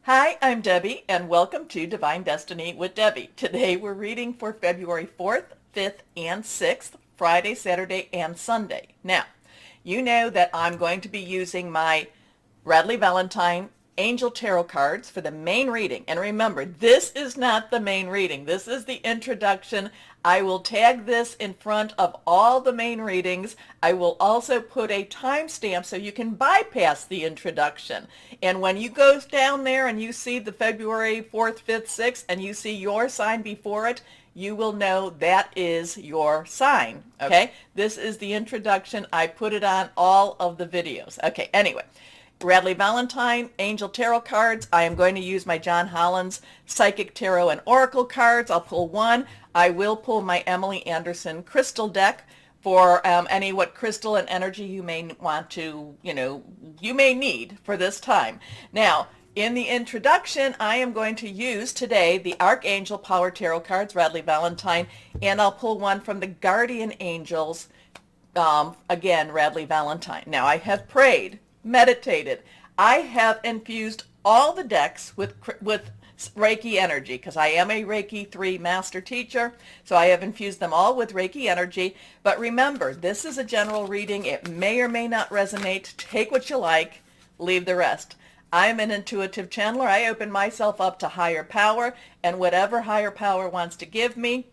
Hi, I'm Debbie, and welcome to Divine Destiny with Debbie. Today we're reading for February 4th, 5th, and 6th, Friday, Saturday, and Sunday. Now, you know that I'm going to be using my Radley Valentine Angel Tarot cards for the main reading. And remember, this is not the main reading. This is the introduction. I will tag this in front of all the main readings. I will also put a timestamp so you can bypass the introduction. And when you go down there and you see the February 4th, 5th, 6th, and you see your sign before it, you will know that is your sign. Okay? This is the introduction. I put it on all of the videos. Okay, anyway. Radley Valentine Angel Tarot cards. I am going to use my John Holland's Psychic Tarot and Oracle cards. I'll pull one. I will pull my Emily Anderson crystal deck for any what crystal and energy you may want to, you may need for this time. Now, in the introduction, I am going to use today the Archangel Power Tarot cards, Radley Valentine, and I'll pull one from the Guardian Angels, again, Radley Valentine. Now, I have prayed, meditated. I have infused all the decks with Reiki energy because I am a Reiki 3 master teacher. So I have infused them all with Reiki energy. But remember, this is a general reading. It may or may not resonate. Take what you like, leave the rest. I'm an intuitive channeler. I open myself up to higher power, and whatever higher power wants to give me,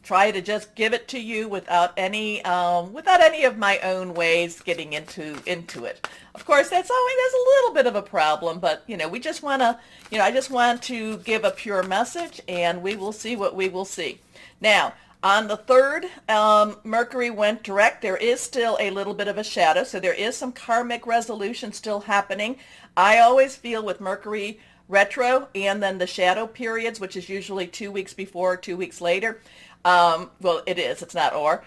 try to just give it to you without any of my own ways getting into it. Of course, there's a little bit of a problem, but we just want to, I just want to give a pure message, and we will see what we will see. Now, on the 3rd, Mercury went direct. There is still a little bit of a shadow, so there is some karmic resolution still happening. I always feel with Mercury retro and then the shadow periods, which is usually 2 weeks before, 2 weeks later. Well, it is. It's not or.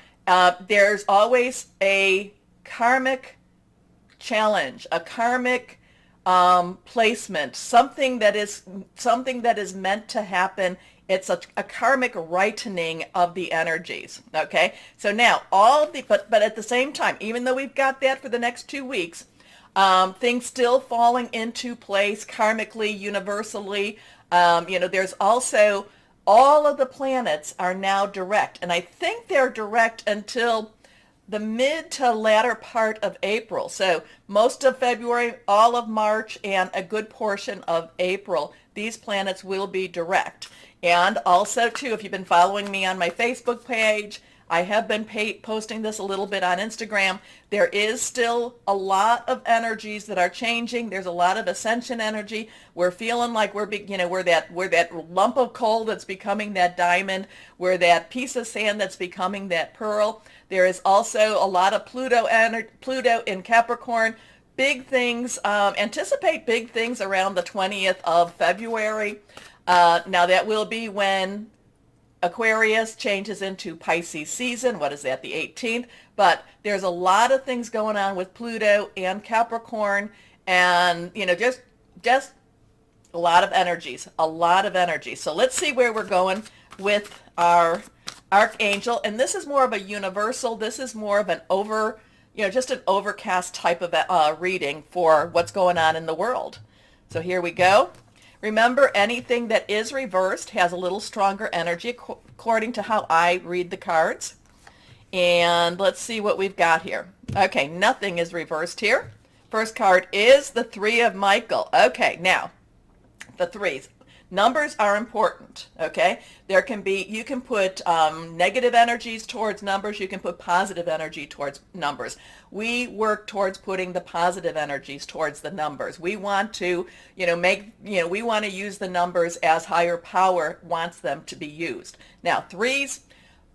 There's always a karmic challenge, a karmic placement, something that is meant to happen. It's a karmic rightening of the energies. Okay. So now but at the same time, even though we've got that for the next 2 weeks, things still falling into place karmically, universally. There's also all of the planets are now direct, and I think they're direct until the mid to latter part of April. So most of February, all of March, and a good portion of April, these planets will be direct. And also, too, if you've been following me on my Facebook page, I have been posting this a little bit on Instagram. There is still a lot of energies that are changing. There's a lot of ascension energy. We're feeling like we're that lump of coal that's becoming that diamond. We're that piece of sand that's becoming that pearl. There is also a lot of Pluto in Capricorn. Big things. Anticipate big things around the 20th of February. Now that will be when Aquarius changes into Pisces season. What is that? The 18th. But there's a lot of things going on with Pluto and Capricorn, and just a lot of energies, a lot of energy. So let's see where we're going with our Archangel. And this is more of a universal. This is more of an just an overcast type of reading for what's going on in the world. So here we go. Remember, anything that is reversed has a little stronger energy according to how I read the cards. And let's see what we've got here. Okay, nothing is reversed here. First card is the 3 of Michael. Okay, now, the 3s. Numbers are important, okay? You can put negative energies towards numbers. You can put positive energy towards numbers. We work towards putting the positive energies towards the numbers. We want to, we want to use the numbers as higher power wants them to be used. Now, 3s,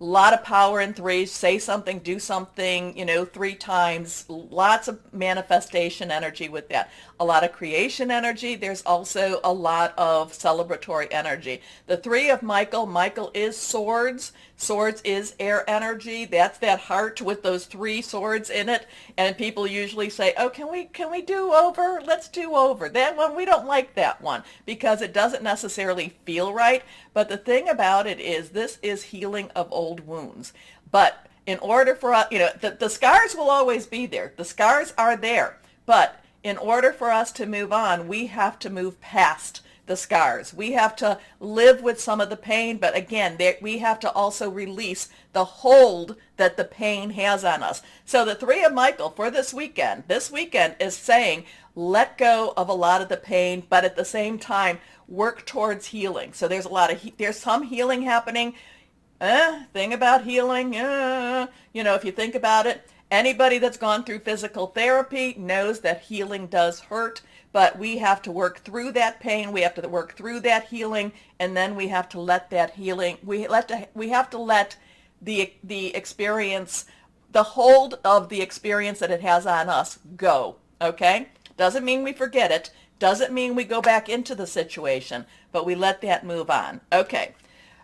a lot of power in 3s. Say something, do something, 3 times. Lots of manifestation energy with that. A lot of creation energy. There's also a lot of celebratory energy. The 3 of Michael. Michael is swords. Swords is air energy. That's that heart with those 3 swords in it. And people usually say, oh, can we do over? Let's do over. That one, we don't like that one because it doesn't necessarily feel right. But the thing about it is this is healing of old wounds. But in order for us, the scars will always be there. The scars are there. But in order for us to move on, we have to move past the scars. We have to live with some of the pain, but again, we have to also release the hold that the pain has on us. So the Three of Michael for this weekend is saying, let go of a lot of the pain, but at the same time, work towards healing. So there's some healing happening. Thing about healing, if you think about it, anybody that's gone through physical therapy knows that healing does hurt, but we have to work through that pain. We have to work through that healing, and then we have to let that healing, we have to let the experience, the hold of the experience that it has on us go, okay? Doesn't mean we forget it. Doesn't mean we go back into the situation, but we let that move on. Okay.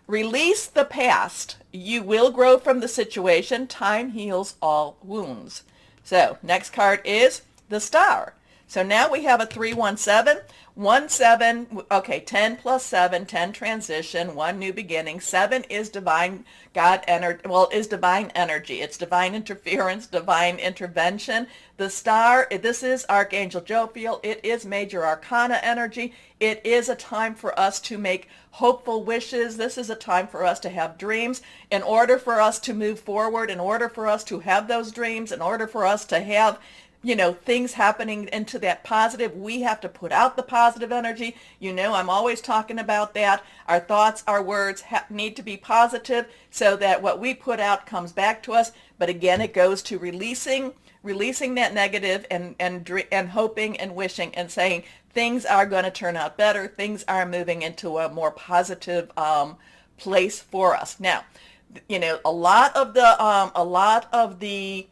Release the past. You will grow from the situation. Time heals all wounds. So next card is the Star. So now we have a 3-1-7. 1-7, okay, 10 plus 7, 10 transition, 1 new beginning. 7 is divine God energy, is divine energy. It's divine interference, divine intervention. The Star, this is Archangel Jophiel. It is major arcana energy. It is a time for us to make hopeful wishes. This is a time for us to have dreams. In order for us to move forward, in order for us to have those dreams, in order for us to have things happening into that positive, we have to put out the positive energy. I'm always talking about that. Our thoughts, our words need to be positive so that what we put out comes back to us. But again, it goes to releasing that negative and hoping and wishing and saying things are going to turn out better. Things are moving into a more positive place for us. Now, a lot of the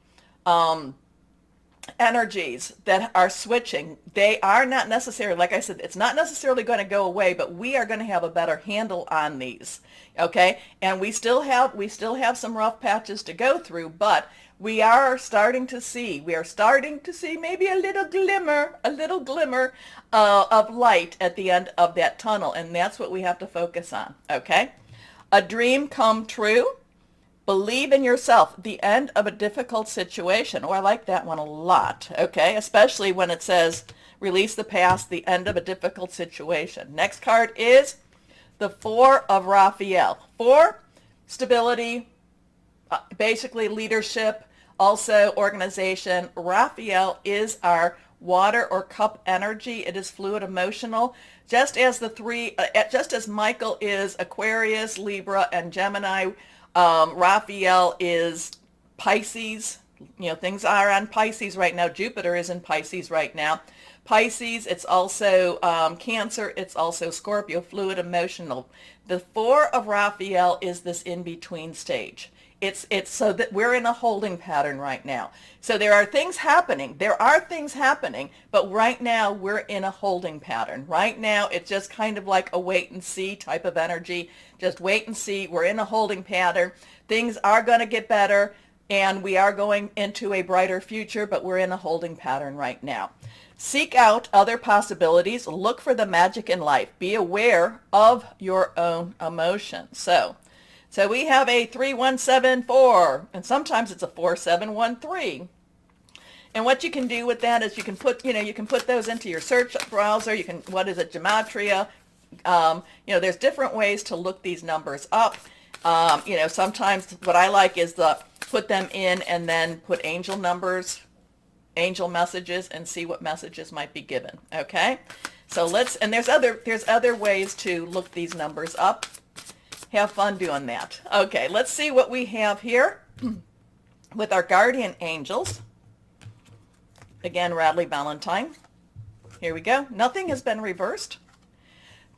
energies that are switching, they are not necessarily, like I said, it's not necessarily going to go away, but we are going to have a better handle on these, okay? And we still have some rough patches to go through, but we are starting to see maybe a little glimmer of light at the end of that tunnel, and that's what we have to focus on, okay? A dream come true. Believe in yourself, the end of a difficult situation. Oh, I like that one a lot, okay? Especially when it says, release the past, the end of a difficult situation. Next card is the Four of Raphael. 4, stability, basically leadership, also organization. Raphael is our water or cup energy. It is fluid emotional. Just as Michael is Aquarius, Libra, and Gemini, Raphael is Pisces. Things are on Pisces right now. Jupiter is in Pisces right now. Pisces, it's also Cancer, it's also Scorpio, fluid emotional. The 4 of Raphael is this in-between stage. It's so that we're in a holding pattern right now. So there are things happening, but right now we're in a holding pattern. Right now it's just kind of like a wait and see type of energy. Just wait and see. We're in a holding pattern. Things are going to get better and we are going into a brighter future, but we're in a holding pattern right now. Seek out other possibilities. Look for the magic in life. Be aware of your own emotions. So we have a 3-1-7-4, and sometimes it's a 4-7-1-3. And what you can do with that is you can put those into your search browser. What is it, Gematria? There's different ways to look these numbers up. Sometimes what I like is put them in and then put angel numbers, angel messages, and see what messages might be given. Okay, so there's other ways to look these numbers up. Have fun doing that. Okay, let's see what we have here with our guardian angels. Again, Radley Valentine. Here we go. Nothing has been reversed.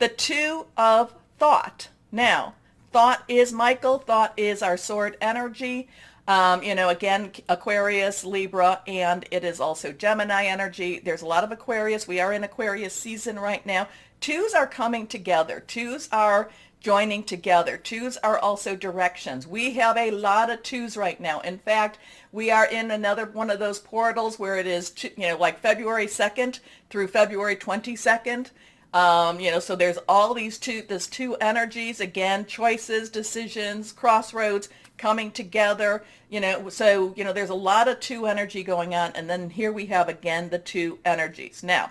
The 2 of Thought. Now, Thought is Michael. Thought is our sword energy. Again, Aquarius, Libra, and it is also Gemini energy. There's a lot of Aquarius. We are in Aquarius season right now. 2s are coming together. 2s are joining together. 2s are also directions. We have a lot of 2s right now. In fact, we are in another one of those portals where it is, like February 2nd through February 22nd. So there's all these 2 energies, again, choices, decisions, crossroads, coming together, so, there's a lot of two energy going on. And then here we have again the two energies. Now,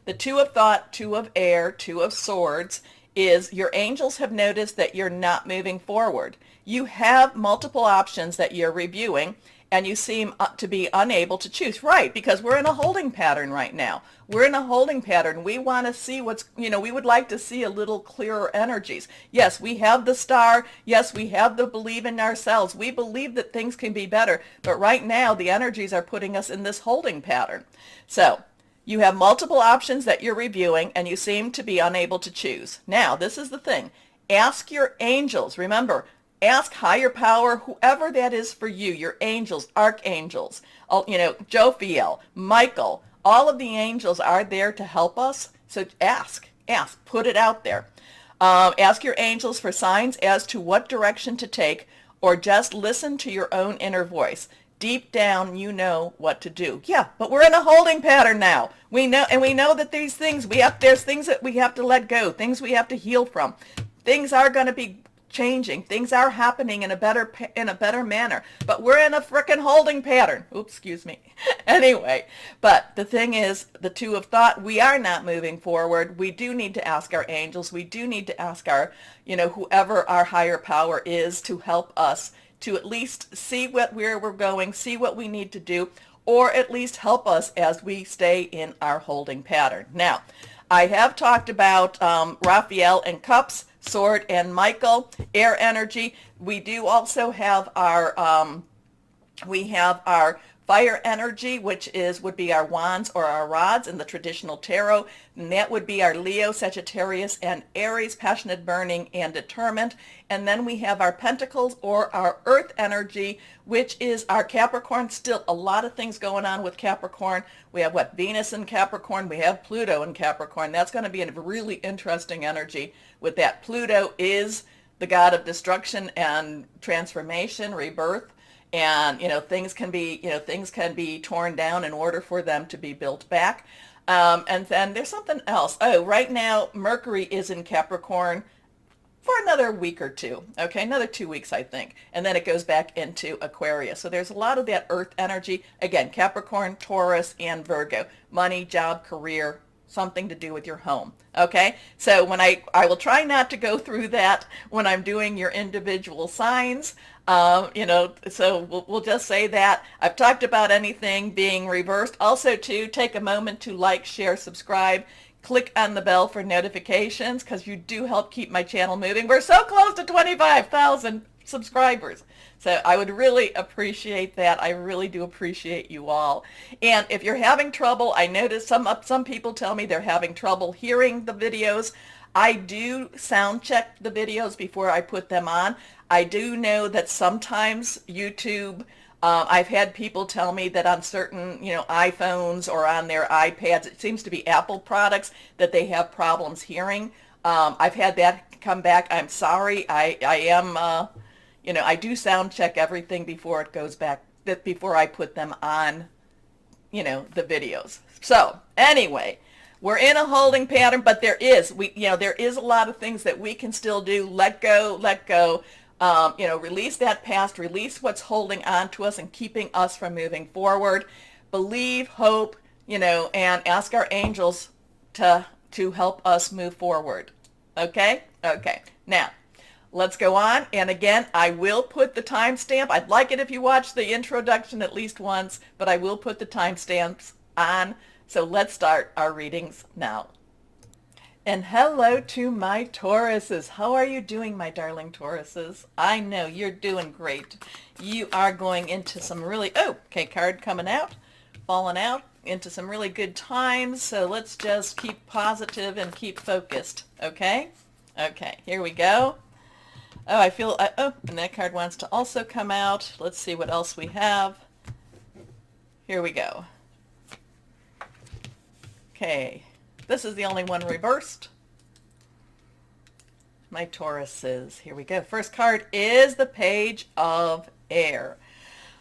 the two of thought, two of air, two of swords is your angels have noticed that you're not moving forward. You have multiple options that you're reviewing, and you seem to be unable to choose. Right, because we're in a holding pattern right now. We're in a holding pattern. We want to see we would like to see a little clearer energies. Yes, we have the star. Yes, we have the believe in ourselves. We believe that things can be better. But right now, the energies are putting us in this holding pattern. So you have multiple options that you're reviewing, and you seem to be unable to choose. Now, this is the thing. Ask your angels. Remember, ask higher power, whoever that is for you, your angels, archangels, Jophiel, Michael, all of the angels are there to help us. So ask, put it out there. Ask your angels for signs as to what direction to take, or just listen to your own inner voice. Deep down, you know what to do. Yeah, but we're in a holding pattern now. We know that there's things that we have to let go, things we have to heal from. Things are going to be changing. Things are happening in a better manner. But we're in a frickin' holding pattern. Oops, excuse me. Anyway, but the thing is, the two of thought, we are not moving forward. We do need to ask our angels. We do need to ask our, whoever our higher power is to help us to at least see where we're going, see what we need to do, or at least help us as we stay in our holding pattern. Now, I have talked about Raphael and Cups, Sword and Michael, air energy. We do also have our fire energy, which would be our wands or our rods in the traditional tarot. And that would be our Leo, Sagittarius, and Aries, passionate, burning, and determined. And then we have our pentacles or our earth energy, which is our Capricorn. Still a lot of things going on with Capricorn. We have Venus in Capricorn. We have Pluto in Capricorn. That's going to be a really interesting energy with that. Pluto is the god of destruction and transformation, rebirth. And things can be torn down in order for them to be built back. And then there's something else. Oh, right now Mercury is in Capricorn for another week or two. Okay, another 2 weeks, I think, and then it goes back into Aquarius. So there's a lot of that earth energy. Again, Capricorn, Taurus, and Virgo. Money, job, career, something to do with your home. Okay, so when I will try not to go through that when I'm doing your individual signs. So we'll just say that I've talked about anything being reversed. Also, to take a moment to like, share, subscribe, click on the bell for notifications, because you do help keep my channel moving. We're so close to 25,000 subscribers. So I would really appreciate that. I really do appreciate you all. And if you're having trouble, I noticed some people tell me they're having trouble hearing the videos. I do sound check the videos before I put them on. I do know that sometimes YouTube, I've had people tell me that on certain, iPhones or on their iPads, it seems to be Apple products, that they have problems hearing. I've had that come back. I'm sorry. I am, I do sound check everything before it goes back, before I put them on, the videos. So anyway, we're in a holding pattern, but there is a lot of things that we can still do. Let go. Release that past, release what's holding on to us and keeping us from moving forward. Believe, hope, and ask our angels to help us move forward. Okay? Okay. Now, let's go on. And again, I will put the timestamp. I'd like it if you watch the introduction at least once, but I will put the timestamps on. So let's start our readings now. And hello to my Tauruses. How are you doing, my darling Tauruses? I know you're doing great. You are going into some really, card coming out, falling out, into some really good times. So let's just keep positive and keep focused, okay? Okay, here we go. Oh, I feel, and that card wants to also come out. Let's see what else we have. Here we go. Okay. This is the only one reversed. My Tauruses. Here we go. First card is the Page of Air.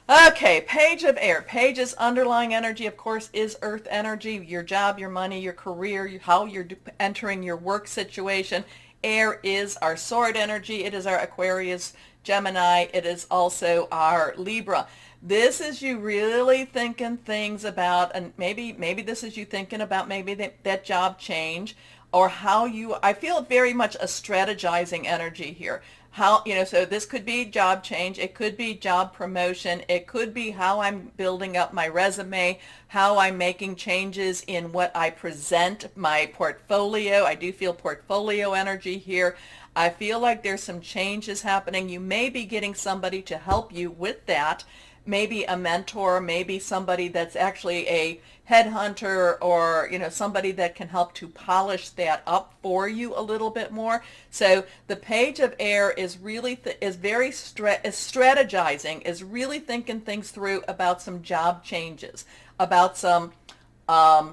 Okay, Page of Air. Page's underlying energy, of course, is earth energy. Your job, your money, your career, how you're entering your work situation. Air is our sword energy. It is our Aquarius, Gemini. It is also our Libra. This is you really thinking things about, and maybe this is you thinking about maybe that job change, or how you, I feel very much a strategizing energy here. How, so this could be job change, it could be job promotion, it could be how I'm building up my resume, how I'm making changes in what I present, my portfolio. I do feel portfolio energy here. I feel like there's some changes happening. You may be getting somebody to help you with that. Maybe a mentor, maybe somebody that's actually a headhunter, or somebody that can help to polish that up for you a little bit more. So the Page of Air is really is strategizing, is really thinking things through about some job changes, about some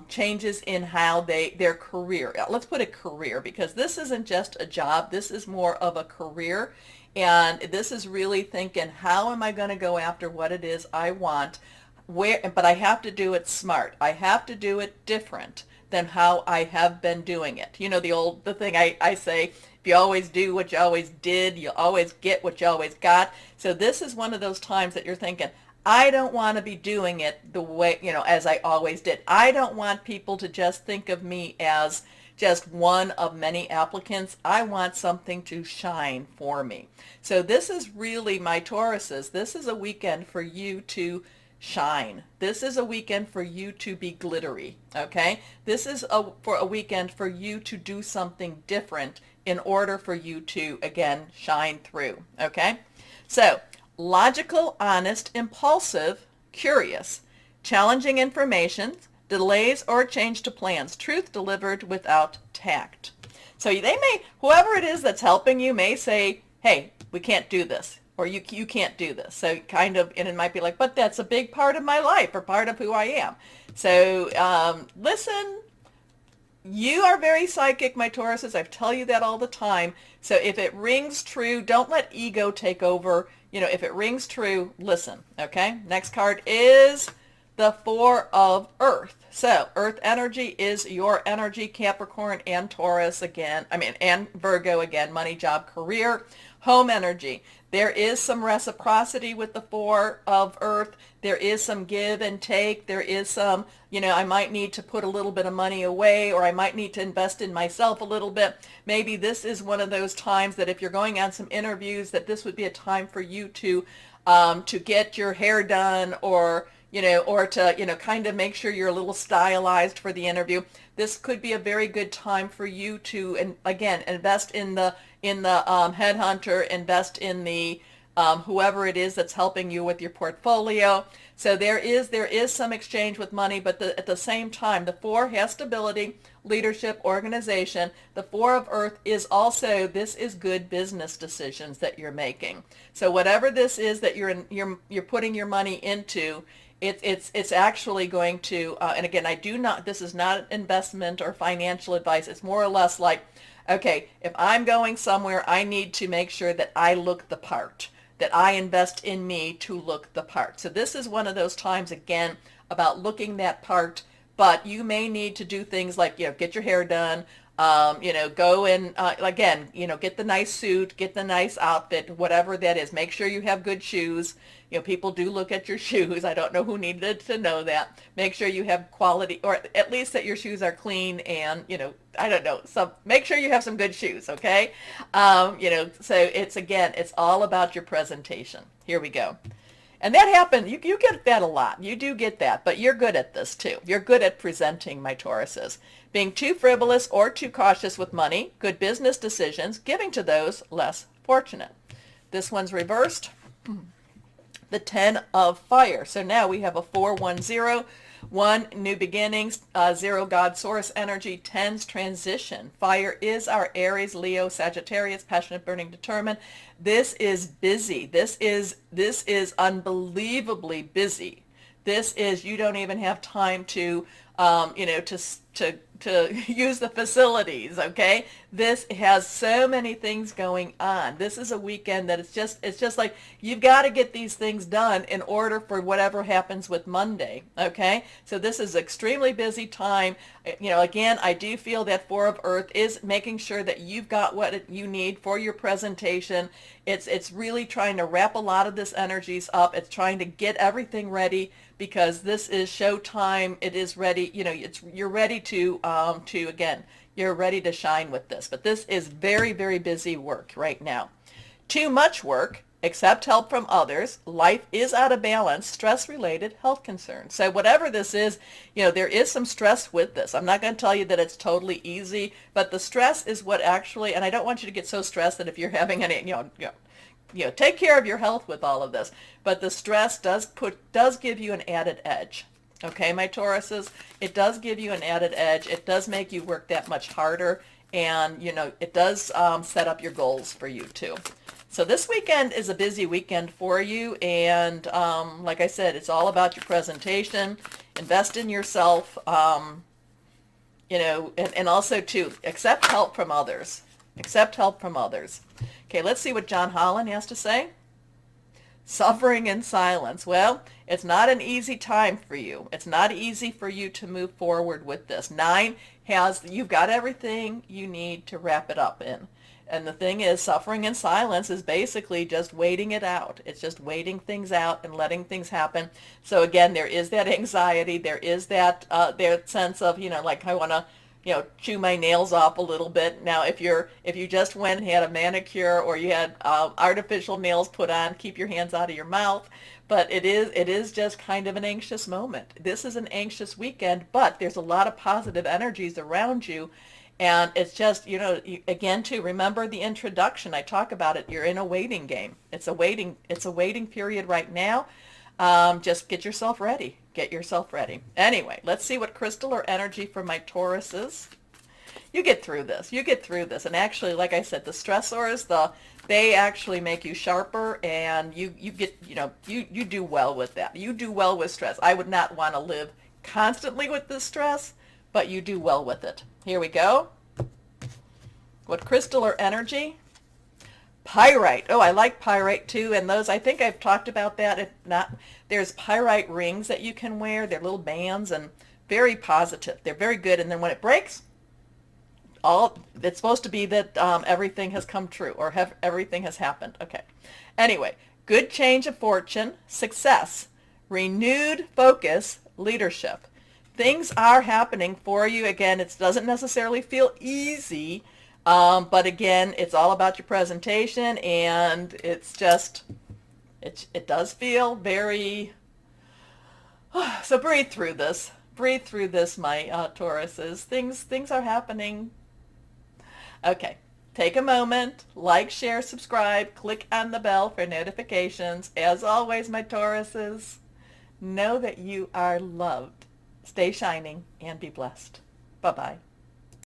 changes in how their career. Let's put a career, because this isn't just a job. This is more of a career. And this is really thinking, how am I going to go after what it is I want? But I have to do it smart. I have to do it different than how I have been doing it. The thing I say, if you always do what you always did, you always get what you always got. So this is one of those times that you're thinking, I don't want to be doing it the way, as I always did. I don't want people to just think of me as just one of many applicants. I want something to shine for me. So this is really, my Tauruses, this is a weekend for you to shine. This is a weekend for you to be glittery, okay? This is for a weekend for you to do something different in order for you to, again, shine through, okay? So, logical, honest, impulsive, curious, challenging information, delays or change to plans, truth delivered without tact. So whoever it is that's helping you may say, hey, we can't do this, or you can't do this. So kind of, and it might be like, but that's a big part of my life, or part of who I am. So listen, you are very psychic, my Tauruses. I tell you that all the time. So if it rings true, don't let ego take over. If it rings true, listen, okay? Next card is the Four of Earth. So Earth energy is your energy, Capricorn and Taurus again, and Virgo again, money, job, career, home energy. There is some reciprocity with the Four of Earth. There is some give and take. There is some, I might need to put a little bit of money away, or I might need to invest in myself a little bit. Maybe this is one of those times that if you're going on some interviews, that this would be a time for you to get your hair done, or or to, kind of make sure you're a little stylized for the interview. This could be a very good time for you to, and again, invest in the headhunter, invest in the whoever it is that's helping you with your portfolio. So there is some exchange with money, but at the same time, the Four has stability, leadership, organization. The Four of Earth is also, this is good business decisions that you're making. So whatever this is that you're putting your money into, it's actually going to, and again, this is not investment or financial advice. It's more or less like, okay, if I'm going somewhere, I need to make sure that I look the part, that I invest in me to look the part. So this is one of those times, again, about looking that part, but you may need to do things like, get your hair done, go and, again, get the nice suit, get the nice outfit, whatever that is. Make sure you have good shoes. People do look at your shoes. I don't know who needed to know that. Make sure you have quality, or at least that your shoes are clean, and, I don't know, make sure you have some good shoes, okay? So it's all about your presentation. Here we go. And that happens. You get that a lot. You do get that, but you're good at this too. You're good at presenting, my Tauruses. Being too frivolous or too cautious with money, good business decisions, giving to those less fortunate. This one's reversed. The Ten of Fire. So now we have a 4-1-0. 1, new beginnings. 0, God source energy. 10's transition. Fire is our Aries, Leo, Sagittarius, passionate, burning, determined. This is busy. This is unbelievably busy. This is, you don't even have time to to use the facilities, okay? This has so many things going on. This is a weekend that it's just like you've got to get these things done in order for whatever happens with Monday, okay? So this is extremely busy time. Again, I do feel that Four of Earth is making sure that you've got what you need for your presentation. It's really trying to wrap a lot of this energies up. It's trying to get everything ready because this is show time. It is ready. You're ready to again, you're ready to shine with this. But this is very, very busy work right now. Too much work. Accept help from others. Life is out of balance. Stress-related health concerns. So whatever this is, there is some stress with this. I'm not going to tell you that it's totally easy, but the stress is what actually, and I don't want you to get so stressed that if you're having any, take care of your health with all of this. But the stress does give you an added edge. Okay, my Tauruses, it does give you an added edge. It does make you work that much harder, and it does set up your goals for you too. So this weekend is a busy weekend for you, and like I said, it's all about your presentation. Invest in yourself, and also to accept help from others. Accept help from others. Okay, let's see what John Holland has to say. Suffering in silence. Well, it's not an easy time for you. It's not easy for you to move forward with this. 9 you've got everything you need to wrap it up in. And the thing is, suffering in silence is basically just waiting it out. It's just waiting things out and letting things happen. So again, there is that anxiety. There is that sense of, like I want to, chew my nails off a little bit. Now, if you just went and had a manicure or you had artificial nails put on, keep your hands out of your mouth. But it is just kind of an anxious moment. This is an anxious weekend, but there's a lot of positive energies around you. And it's just, again, to remember the introduction. I talk about it. You're in a waiting game. It's a waiting period right now. Just get yourself ready. Get yourself ready. Anyway, let's see what crystal or energy for my Tauruses. You get through this. You get through this. And actually, like I said, the stressors, they actually make you sharper, and you get, you do well with that. You do well with stress. I would not want to live constantly with this stress, but you do well with it. Here we go. What crystal or energy? Pyrite. Oh, I like pyrite too. And those, I think I've talked about that. If not, there's pyrite rings that you can wear. They're little bands and very positive. They're very good. And then when it breaks, it's supposed to be that everything has come true or everything has happened. Okay. Anyway, good change of fortune, success, renewed focus, leadership. Things are happening for you. Again, it doesn't necessarily feel easy, but again, it's all about your presentation, and it's just, it does feel very, so breathe through this. Breathe through this, my Tauruses. Things are happening. Okay, take a moment, like, share, subscribe, click on the bell for notifications. As always, my Tauruses, know that you are loved. Stay shining and be blessed. Bye-bye.